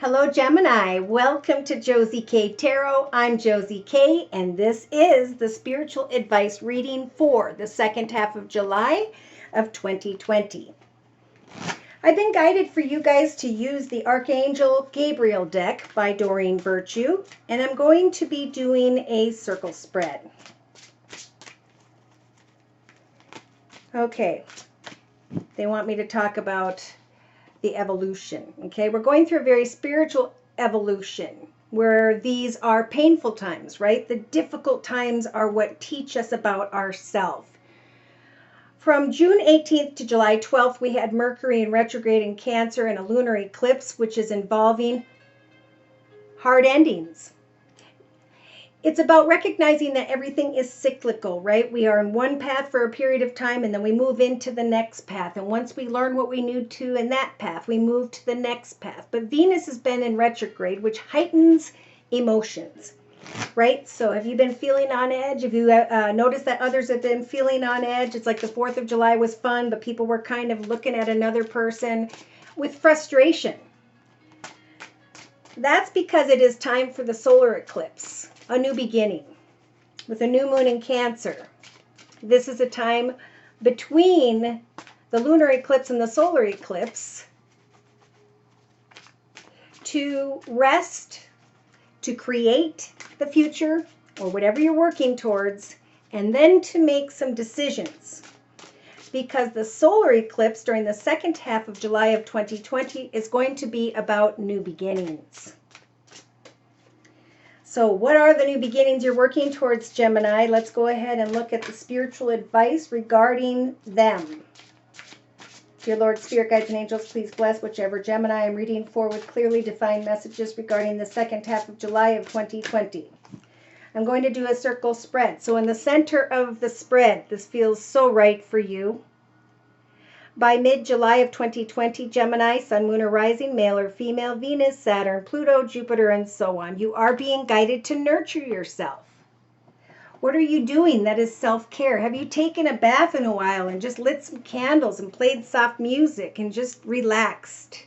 Hello, Gemini. Welcome to Josie K Tarot. I'm Josie K, and this is the spiritual advice reading for the second half of July of 2020. I've been guided for you guys to use the Archangel Gabriel deck by Doreen Virtue, and I'm going to be doing a circle spread. Okay, they want me to talk about the evolution. Okay, we're going through a very spiritual evolution where these are painful times, right? The difficult times are what teach us about ourselves. From June 18th to July 12th, we had Mercury in retrograde in Cancer and a lunar eclipse, which is involving hard endings. It's about recognizing that everything is cyclical, right? We are in one path for a period of time and then we move into the next path. And once we learn what we need to in that path, we move to the next path. But Venus has been in retrograde, which heightens emotions, right? So have you been feeling on edge? Have you noticed that others have been feeling on edge? It's like the 4th of July was fun, but people were kind of looking at another person with frustration. That's because it is time for the solar eclipse. A new beginning with a new moon in Cancer. This is a time between the lunar eclipse and the solar eclipse to rest, to create the future or whatever you're working towards, and then to make some decisions. Because the solar eclipse during the second half of July of 2020 is going to be about new beginnings. So what are the new beginnings you're working towards, Gemini? Let's go ahead and look at the spiritual advice regarding them. Dear Lord, Spirit Guides and Angels, please bless whichever Gemini I'm reading for with clearly defined messages regarding the second half of July of 2020. I'm going to do a circle spread. So in the center of the spread, this feels so right for you. By mid-July of 2020, Gemini, Sun, Moon, or Rising, male or female, Venus, Saturn, Pluto, Jupiter, and so on. You are being guided to nurture yourself. What are you doing that is self-care? Have you taken a bath in a while and just lit some candles and played soft music and just relaxed?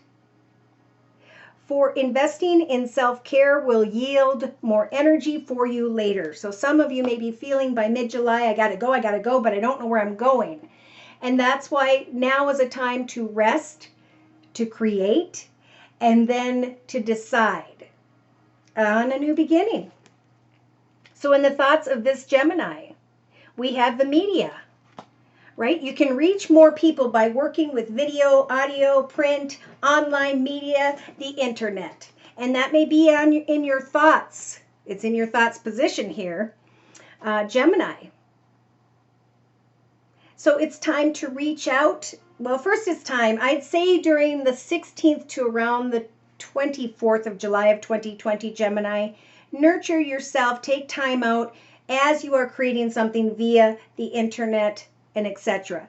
For investing in self-care will yield more energy for you later. So some of you may be feeling by mid-July, I gotta go, but I don't know where I'm going. And that's why now is a time to rest, to create, and then to decide on a new beginning. So in the thoughts of this Gemini, we have the media, right? You can reach more people by working with video, audio, print, online media, the internet. And that may be in your thoughts. It's in your thoughts position here, Gemini. So it's time to reach out. Well, first it's time, I'd say during the 16th to around the 24th of July of 2020, Gemini, nurture yourself, take time out as you are creating something via the internet and etc.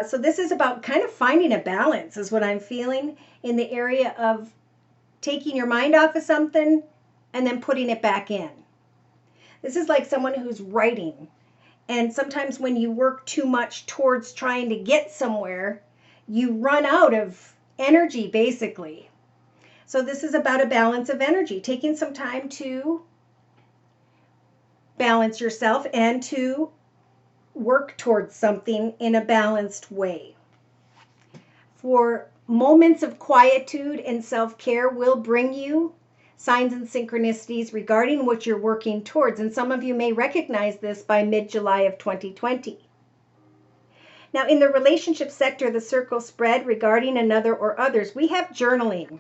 So this is about kind of finding a balance is what I'm feeling in the area of taking your mind off of something and then putting it back in. This is like someone who's writing. And sometimes when you work too much towards trying to get somewhere, you run out of energy, basically. So this is about a balance of energy, taking some time to balance yourself and to work towards something in a balanced way. For moments of quietude and self-care will bring you signs and synchronicities regarding what you're working towards. And some of you may recognize this by mid-July of 2020. Now, in the relationship sector, the circle spread regarding another or others, we have journaling.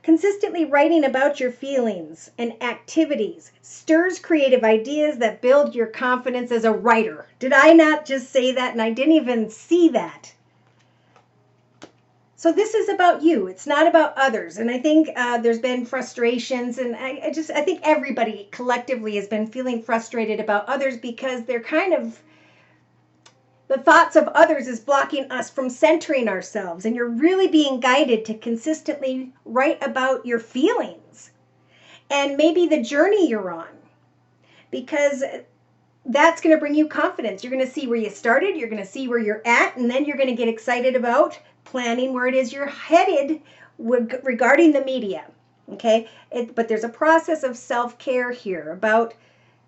Consistently writing about your feelings and activities stirs creative ideas that build your confidence as a writer. Did I not just say that? And I didn't even see that. So this is about you. It's not about others. And I think there's been frustrations. And I think everybody collectively has been feeling frustrated about others because they're kind of, the thoughts of others is blocking us from centering ourselves. And you're really being guided to consistently write about your feelings and maybe the journey you're on. Because that's going to bring you confidence. You're going to see where you started. You're going to see where you're at. And then you're going to get excited about planning where it is you're headed regarding the media. Okay, but there's a process of self-care here about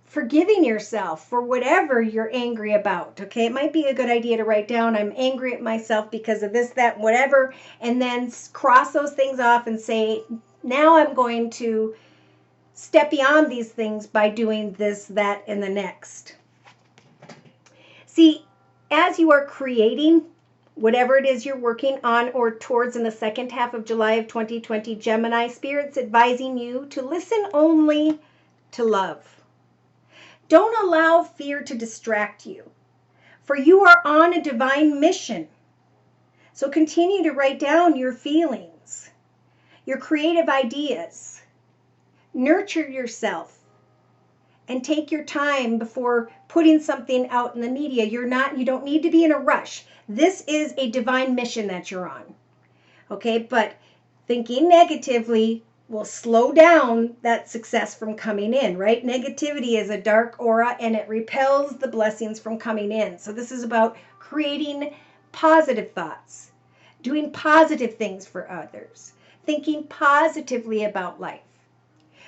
forgiving yourself for whatever you're angry about. Okay, it might be a good idea to write down, I'm angry at myself because of this, that, whatever, and then cross those things off and say, now I'm going to step beyond these things by doing this, that, and the next. See, as you are creating whatever it is you're working on or towards in the second half of July of 2020, Gemini, Spirit's advising you to listen only to love. Don't allow fear to distract you, for you are on a divine mission. So continue to write down your feelings, your creative ideas. Nurture yourself and take your time before putting something out in the media. You don't need to be in a rush. This is a divine mission that you're on. Okay, but thinking negatively will slow down that success from coming in, right? Negativity is a dark aura and it repels the blessings from coming in. So this is about creating positive thoughts, doing positive things for others, thinking positively about life.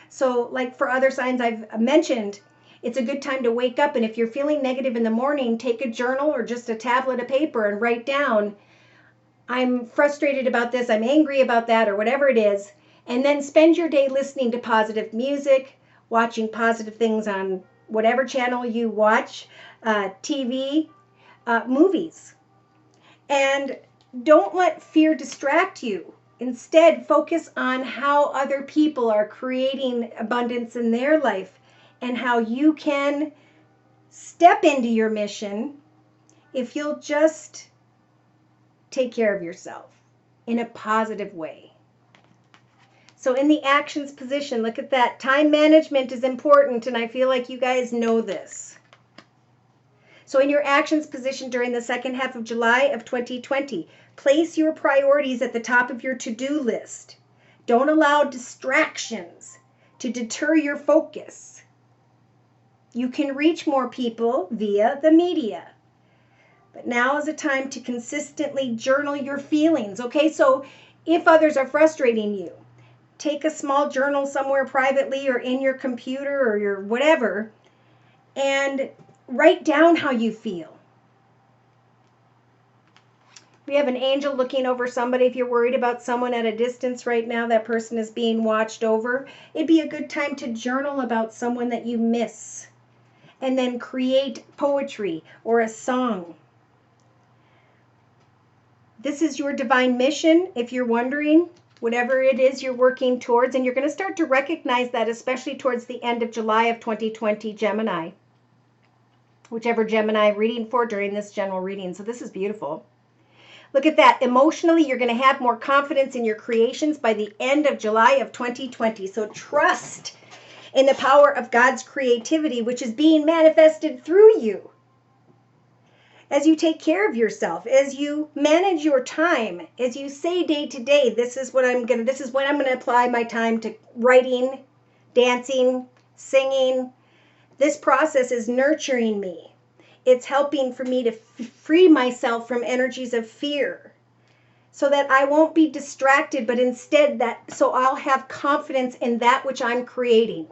So like for other signs I've mentioned, it's a good time to wake up, and if you're feeling negative in the morning, take a journal or just a tablet of paper and write down, I'm frustrated about this, I'm angry about that, or whatever it is. And then spend your day listening to positive music, watching positive things on whatever channel you watch, TV, movies. And don't let fear distract you. Instead, focus on how other people are creating abundance in their life and how you can step into your mission if you'll just take care of yourself in a positive way. So in the actions position, look at that. Time management is important, and I feel like you guys know this. So in your actions position during the second half of July of 2020, place your priorities at the top of your to-do list. Don't allow distractions to deter your focus. You can reach more people via the media. But now is a time to consistently journal your feelings. Okay, so if others are frustrating you, take a small journal somewhere privately or in your computer or your whatever and write down how you feel. We have an angel looking over somebody. If you're worried about someone at a distance right now, that person is being watched over. It'd be a good time to journal about someone that you miss and then create poetry or a song. This is your divine mission, if you're wondering, whatever it is you're working towards, and you're going to start to recognize that, especially towards the end of July of 2020, Gemini. Whichever Gemini reading for during this general reading. So this is beautiful. Look at that. Emotionally, you're going to have more confidence in your creations by the end of July of 2020. So trust in the power of God's creativity, which is being manifested through you. As you take care of yourself, as you manage your time, as you say day to day, this is when I'm going to apply my time to writing, dancing, singing. This process is nurturing me. It's helping for me to free myself from energies of fear so that I won't be distracted, but instead so I'll have confidence in that which I'm creating.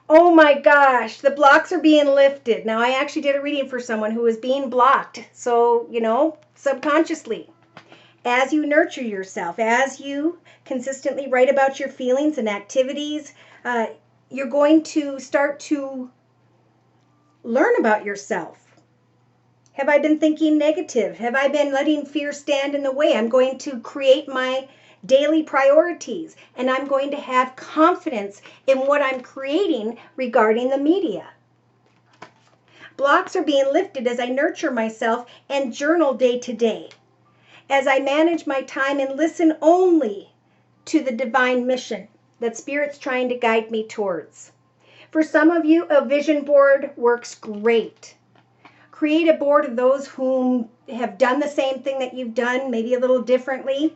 Oh my gosh, the blocks are being lifted. Now, I actually did a reading for someone who was being blocked. So, subconsciously, as you nurture yourself, as you consistently write about your feelings and activities, you're going to start to learn about yourself. Have I been thinking negative? Have I been letting fear stand in the way? I'm going to create my daily priorities, and I'm going to have confidence in what I'm creating regarding the media. Blocks are being lifted as I nurture myself and journal day to day, as I manage my time and listen only to the divine mission that Spirit's trying to guide me towards. For some of you, a vision board works great. Create a board of those whom have done the same thing that you've done, maybe a little differently.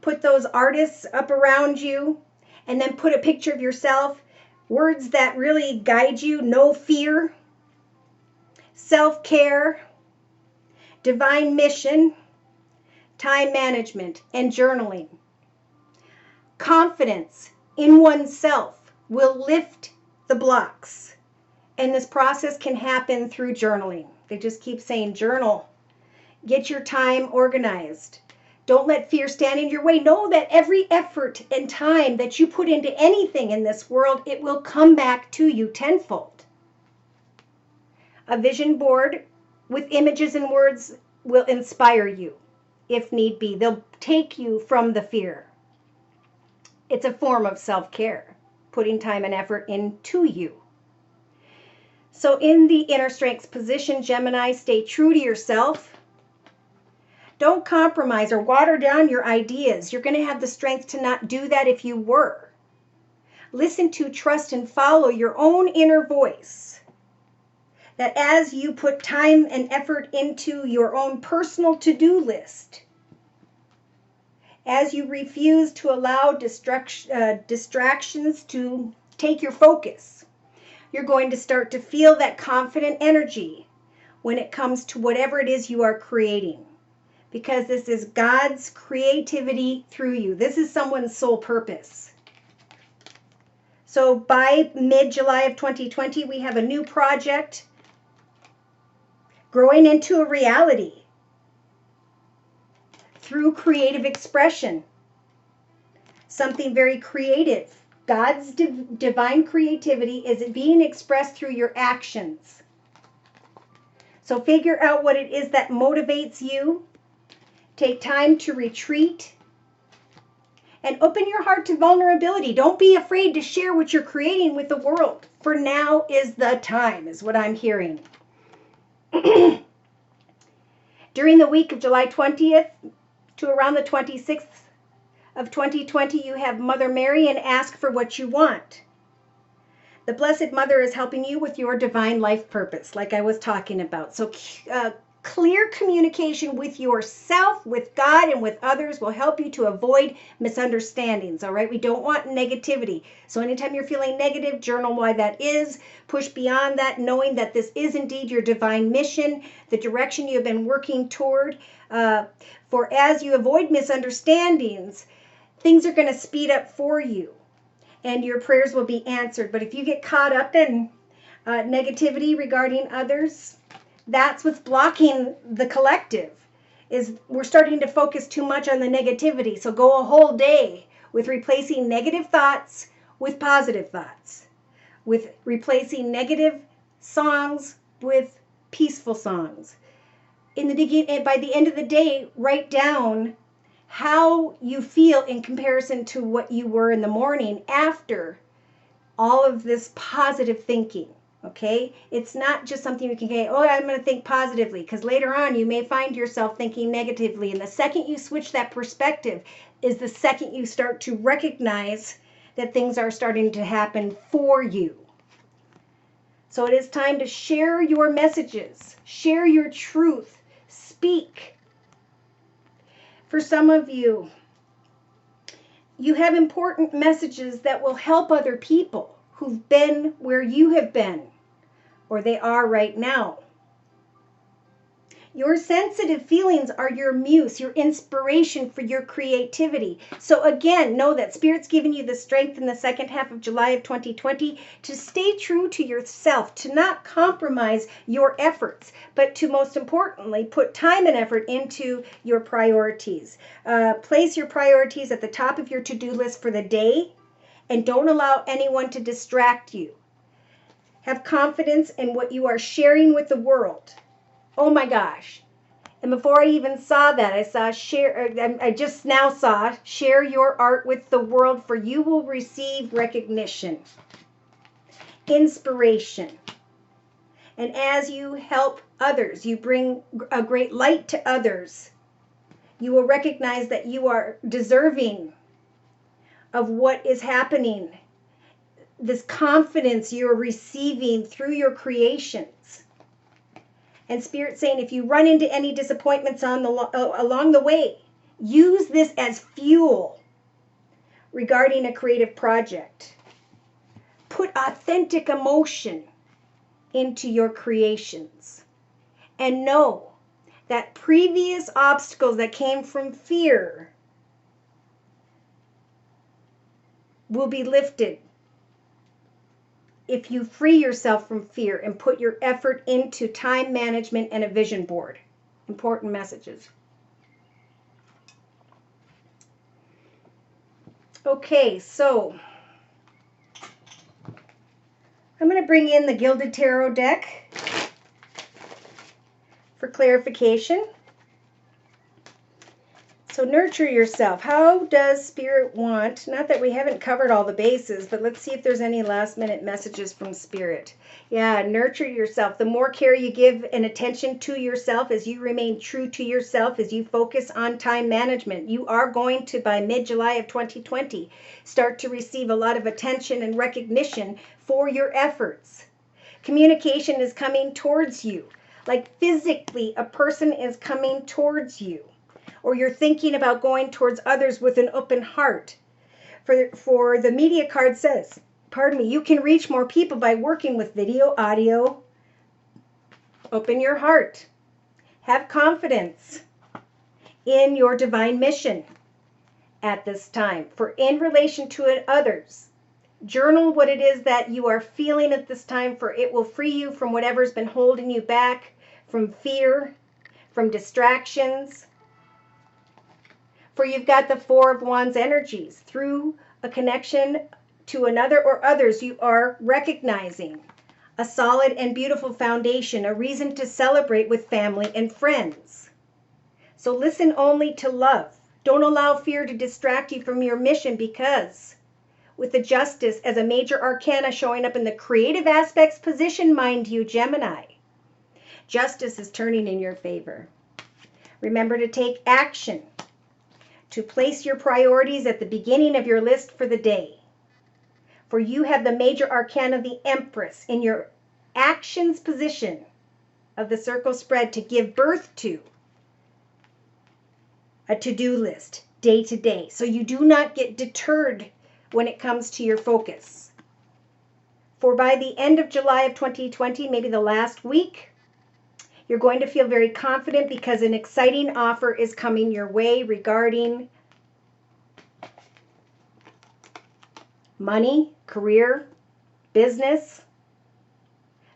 Put those artists up around you, and then put a picture of yourself, words that really guide you: no fear, self-care, divine mission, time management, and journaling. Confidence in oneself will lift the blocks. And this process can happen through journaling. They just keep saying journal. Get your time organized. Don't let fear stand in your way. Know that every effort and time that you put into anything in this world, it will come back to you tenfold. A vision board with images and words will inspire you if need be. They'll take you from the fear. It's a form of self-care, putting time and effort into you. So in the inner strengths position, Gemini, stay true to yourself. Don't compromise or water down your ideas. You're going to have the strength to not do that if you were. Listen to, trust, and follow your own inner voice. That as you put time and effort into your own personal to-do list, as you refuse to allow distractions to take your focus, you're going to start to feel that confident energy when it comes to whatever it is you are creating. Because this is God's creativity through you. This is someone's sole purpose. So by mid-July of 2020, we have a new project growing into a reality through creative expression. Something very creative. God's divine creativity is being expressed through your actions. So figure out what it is that motivates you. Take time to retreat and open your heart to vulnerability. Don't be afraid to share what you're creating with the world. For now is the time, is what I'm hearing. During the week of July 20th to around the 26th of 2020, you have Mother Mary and ask for what you want. The Blessed Mother is helping you with your divine life purpose, like I was talking about. So clear communication with yourself, with God, and with others will help you to avoid misunderstandings, all right? We don't want negativity. So anytime you're feeling negative, journal why that is. Push beyond that, knowing that this is indeed your divine mission, the direction you have been working toward. For as you avoid misunderstandings, things are going to speed up for you, and your prayers will be answered. But if you get caught up in negativity regarding others, that's what's blocking the collective, is we're starting to focus too much on the negativity. So go a whole day with replacing negative thoughts with positive thoughts, with replacing negative songs with peaceful songs. In the beginning, by the end of the day, write down how you feel in comparison to what you were in the morning after all of this positive thinking. Okay, it's not just something you can say, oh, I'm going to think positively, because later on you may find yourself thinking negatively. And the second you switch that perspective is the second you start to recognize that things are starting to happen for you. So it is time to share your messages, share your truth, speak. For some of you, you have important messages that will help other people who've been where you have been, or they are right now. Your sensitive feelings are your muse, your inspiration for your creativity. So again, know that Spirit's given you the strength in the second half of July of 2020 to stay true to yourself, to not compromise your efforts, but to most importantly, put time and effort into your priorities. Place your priorities at the top of your to-do list for the day, and don't allow anyone to distract you. Have confidence in what you are sharing with the world. Oh my gosh. And before I even saw that, I just now saw, share your art with the world, for you will receive recognition, inspiration. And as you help others, you bring a great light to others, you will recognize that you are deserving of what is happening, this confidence you're receiving through your creations. And Spirit's saying, if you run into any disappointments along the way, use this as fuel regarding a creative project. Put authentic emotion into your creations. And know that previous obstacles that came from fear will be lifted if you free yourself from fear and put your effort into time management and a vision board. Important messages. Okay, so I'm going to bring in the Gilded Tarot deck for clarification. So nurture yourself. How does Spirit want, not that we haven't covered all the bases, but let's see if there's any last minute messages from Spirit. Yeah, nurture yourself. The more care you give and attention to yourself as you remain true to yourself, as you focus on time management, you are going to, by mid-July of 2020, start to receive a lot of attention and recognition for your efforts. Communication is coming towards you. Like physically, a person is coming towards you. Or you're thinking about going towards others with an open heart. For the media card says, pardon me, you can reach more people by working with video, audio. Open your heart. Have confidence in your divine mission at this time. For in relation to others, journal what it is that you are feeling at this time, for it will free you from whatever's been holding you back, from fear, from distractions. For you've got the Four of Wands energies. Through a connection to another or others, you are recognizing a solid and beautiful foundation, a reason to celebrate with family and friends. So listen only to love. Don't allow fear to distract you from your mission, because with the Justice as a major arcana showing up in the creative aspects position, mind you, Gemini, justice is turning in your favor. Remember to take action, to place your priorities at the beginning of your list for the day. For you have the major arcana, the Empress, in your actions position of the circle spread to give birth to a to-do list day to day. So you do not get deterred when it comes to your focus. For by the end of July of 2020, maybe the last week, you're going to feel very confident because an exciting offer is coming your way regarding money, career, business.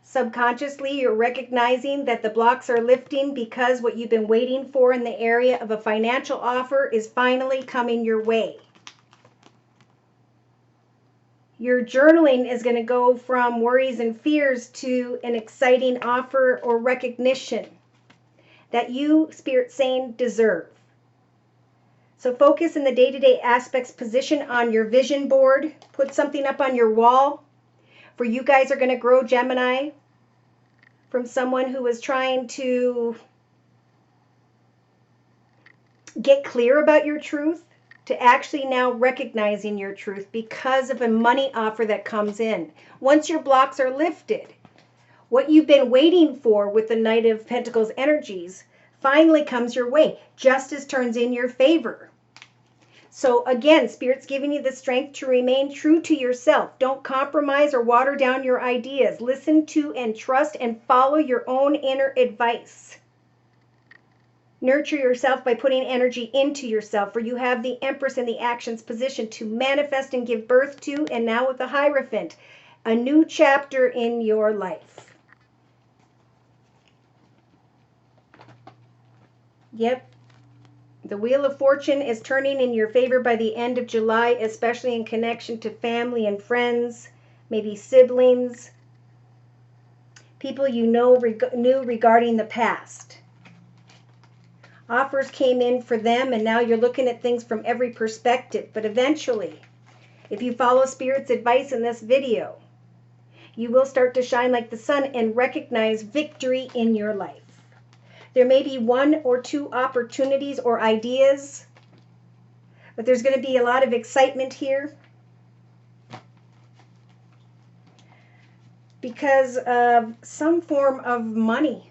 Subconsciously, you're recognizing that the blocks are lifting because what you've been waiting for in the area of a financial offer is finally coming your way. Your journaling is going to go from worries and fears to an exciting offer or recognition that you, Spirit saying, deserve. So focus in the day-to-day aspects position on your vision board. Put something up on your wall. For you guys are going to grow, Gemini, from someone who is trying to get clear about your truth to actually now recognizing your truth because of a money offer that comes in. Once your blocks are lifted, what you've been waiting for with the Knight of Pentacles energies finally comes your way. Justice turns in your favor. So again, Spirit's giving you the strength to remain true to yourself. Don't compromise or water down your ideas. Listen to and trust and follow your own inner advice. Nurture yourself by putting energy into yourself, for you have the Empress in the actions position to manifest and give birth to, and now with the Hierophant, a new chapter in your life. Yep. The Wheel of Fortune is turning in your favor by the end of July, especially in connection to family and friends, maybe siblings, people you know knew regarding the past. Offers came in for them, and now you're looking at things from every perspective. But eventually, if you follow Spirit's advice in this video, you will start to shine like the sun and recognize victory in your life. There may be one or two opportunities or ideas, but there's going to be a lot of excitement here because of some form of money.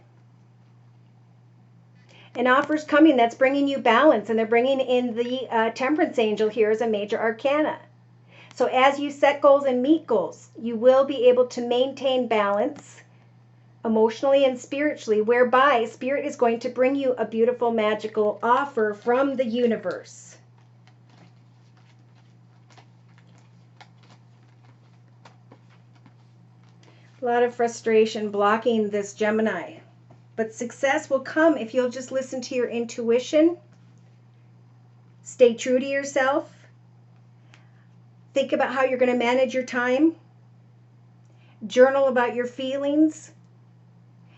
An offer's coming that's bringing you balance, and they're bringing in the Temperance Angel here as a major arcana. So as you set goals and meet goals, you will be able to maintain balance emotionally and spiritually, whereby Spirit is going to bring you a beautiful, magical offer from the universe. A lot of frustration blocking this Gemini. But success will come if you'll just listen to your intuition. Stay true to yourself. Think about how you're going to manage your time. Journal about your feelings.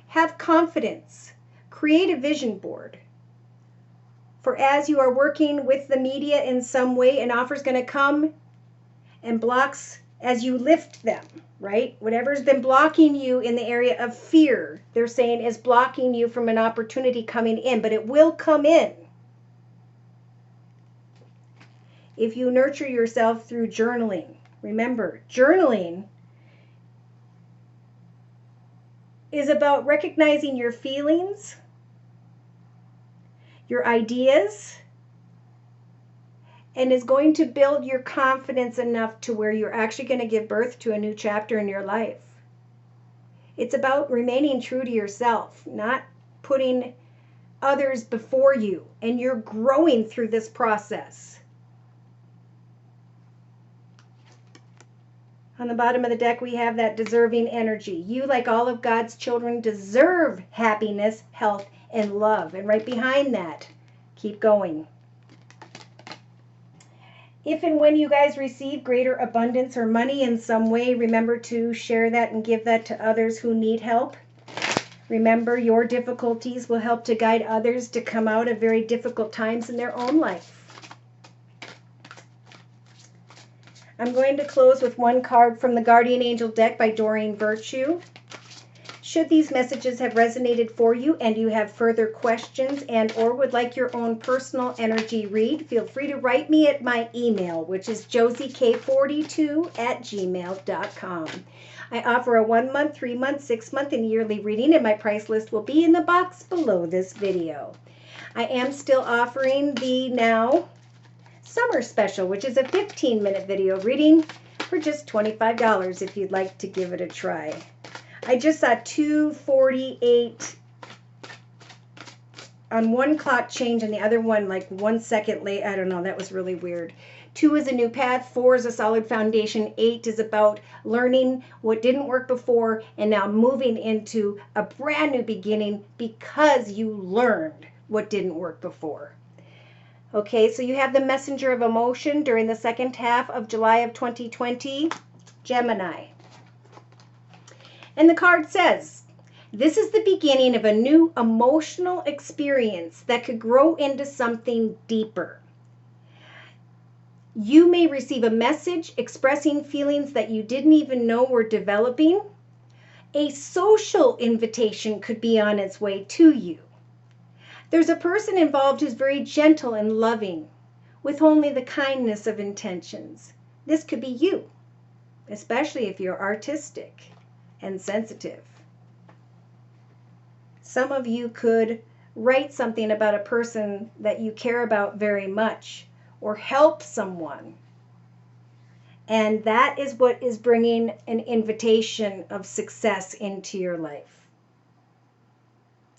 Have confidence. Create a vision board. For as you are working with the media in some way, an offer is going to come and blocks as you lift them, right? Whatever's been blocking you in the area of fear, they're saying is blocking you from an opportunity coming in, but it will come in. If you nurture yourself through journaling. Remember, journaling is about recognizing your feelings, your ideas, and is going to build your confidence enough to where you're actually going to give birth to a new chapter in your life. It's about remaining true to yourself, not putting others before you, and you're growing through this process. On the bottom of the deck, we have that deserving energy. You, like all of God's children, deserve happiness, health, and love. And right behind that, keep going. If and when you guys receive greater abundance or money in some way, remember to share that and give that to others who need help. Remember, your difficulties will help to guide others to come out of very difficult times in their own life. I'm going to close with one card from the Guardian Angel deck by Doreen Virtue. Should these messages have resonated for you and you have further questions and or would like your own personal energy read, feel free to write me at my email, which is josiek42@gmail.com. I offer a 1 month, 3 month, 6 month, and yearly reading, and my price list will be in the box below this video. I am still offering the now summer special, which is a 15-minute video reading for just $25 if you'd like to give it a try. I just saw 2:48 on one clock change and the other one like 1 second late. I don't know, that was really weird. 2 is a new path, 4 is a solid foundation, 8 is about learning what didn't work before and now moving into a brand new beginning because you learned what didn't work before. Okay, so you have the messenger of emotion during the second half of July of 2020, Gemini. And the card says, this is the beginning of a new emotional experience that could grow into something deeper. You may receive a message expressing feelings that you didn't even know were developing. A social invitation could be on its way to you. There's a person involved who's very gentle and loving, with only the kindness of intentions. This could be you, especially if you're artistic and sensitive. Some of you could write something about a person that you care about very much, or help someone. And that is what is bringing an invitation of success into your life.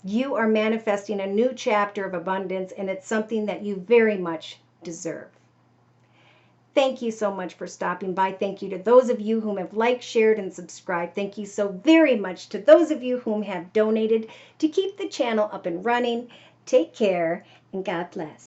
You are manifesting a new chapter of abundance, and it's something that you very much deserve. Thank you so much for stopping by. Thank you to those of you whom have liked, shared, and subscribed. Thank you so very much to those of you whom have donated to keep the channel up and running. Take care, and God bless.